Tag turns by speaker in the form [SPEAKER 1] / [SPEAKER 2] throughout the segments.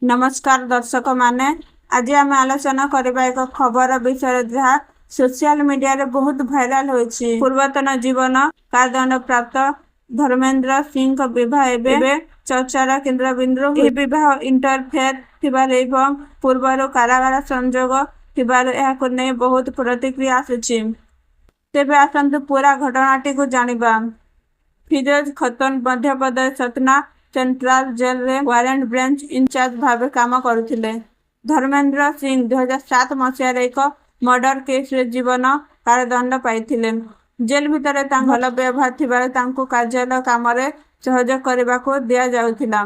[SPEAKER 1] नमस्कार दर्शक माने आज आम आलोचना करबा एक खबर विषय जहाँ सोशल मीडिया रे बहुत भाइराल होइछि। पूर्वतन जीवन कारादंड प्राप्त धर्मेंद्र सिंह का विवाह एबे चर्चार केन्द्रबिंदु। यह विवाह इंटरफेयर थिबार एवं पूर्वर कारागार संजोग थिबार एहाको नै बहुत प्रतिक्रिया आसुछि। तेबे आसंतु पूरा घटनाटी को जानिबा। फिरोज खतन मध्य प्रदेश सतना सेंट्रल जेल रे वारंट ब्रांच इंचार्ज भावे काम करुथिले। धर्मेंद्र सिंह 2007 मसीह एक मर्डर केस रे जीवन कारादंड पाइथिले। जेल भितर भल व्यवहार थिबार तांको कार्यालय काम रे सहयोग करबाको दिया जाउथिला।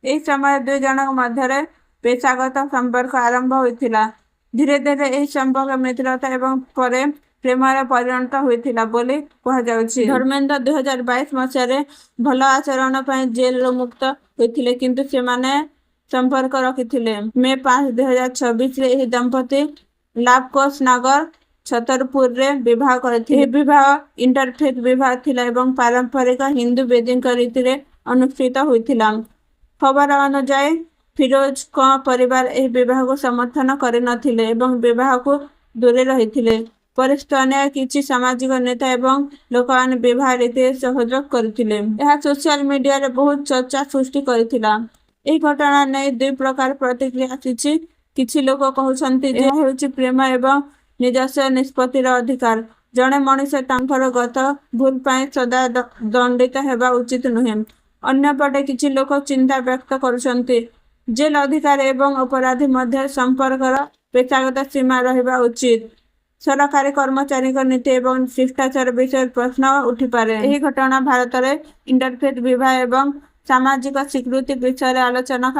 [SPEAKER 1] एही समय दुई जनक मध्यरे पेशागत संपर्क आरंभ होइथिला। धीरे धीरे एही संपर्क मित्रता एवं परे प्रेमर परिणत होइथिला बोली कहा जाउछि। धर्मेंद्र 2022 मसीह भल आचरण पई जेल रो मुक्त होइथिले किंतु सेमाने संपर्क रखिथिले। मे 5 2026 रे एही दंपति लाभकोष नगर छतरपुर रे विवाह करथिले। विवाह इंटरफेथ विवाह थिला एवं पारंपरिक हिंदू वेदिक रीति रे अनुष्ठित होइथिला। खबर अनुसार फिरोज को परिवार एही विवाह को समर्थन करि नथिले एवं विवाह को दूरे रहिथिले। परिस्थ अन्य किछि सामाजिक नेता एवं लोकमान विवाह रीति सहयोग करथिले। यह सोशल मीडिया रे बहुत चर्चा सृष्टि करथिला। एही घटना नै दुई प्रकार प्रतिक्रिया आसिछि। किछि लोक कहउछन्ति जे हेउछि प्रेम एवं निजस्व निष्पत्तिर अधिकार। जणे मनुष्य तांकर गत भूल पई सदा दंडित हेबा उचित नुहे। अन्य पटे किछि लोक चिंता व्यक्त करुछन्ति जेल अधिकार एवं अपराधी मध्य संपर्कर पेशागत सीमा रहिबा उचित। सरकारी कर्मचारी नीति एवं शिष्टाचार विषय प्रश्न उठिपारे। यही घटना भारत में इंटरफेथ विवाह एवं सामाजिक स्वीकृति विषय आलोचना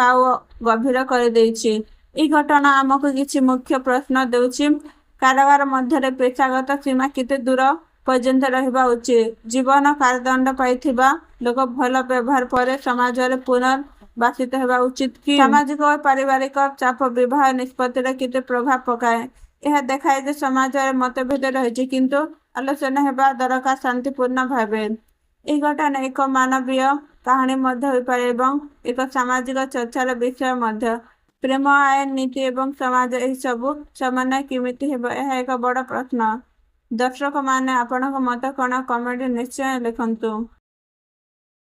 [SPEAKER 1] गभीर कर देइछि। ई घटना आमको किछि मुख्य प्रश्न देउछि। कारागार मध्य पेशागत सीमा केते दूर पर्यंत रहिबा उचित। जीवन कारादंड पाइथिबा लोक भल व्यवहार पर समाज रे पुनर्वासित हेबा उचित कि सामाजिक और पारिवारिक चाप विवाह निष्पत्ति केते प्रभाव पकाए। यह देखाए जे समाज रे मतभेद रहिछि किंतु आलोचना हेबा दरकार शांतिपूर्ण भावे। एही घटना एक मानवीय कहानी मध्य होइपारे एवं एक सामाजिक चर्चार विषय मध्य। प्रेम आईन नीति एवं समाज एही सबु समान केमिति हेबा यह एक बड़ प्रश्न। दर्शक माने आपनक मत कोन कमेंट निश्चय लिखंतु।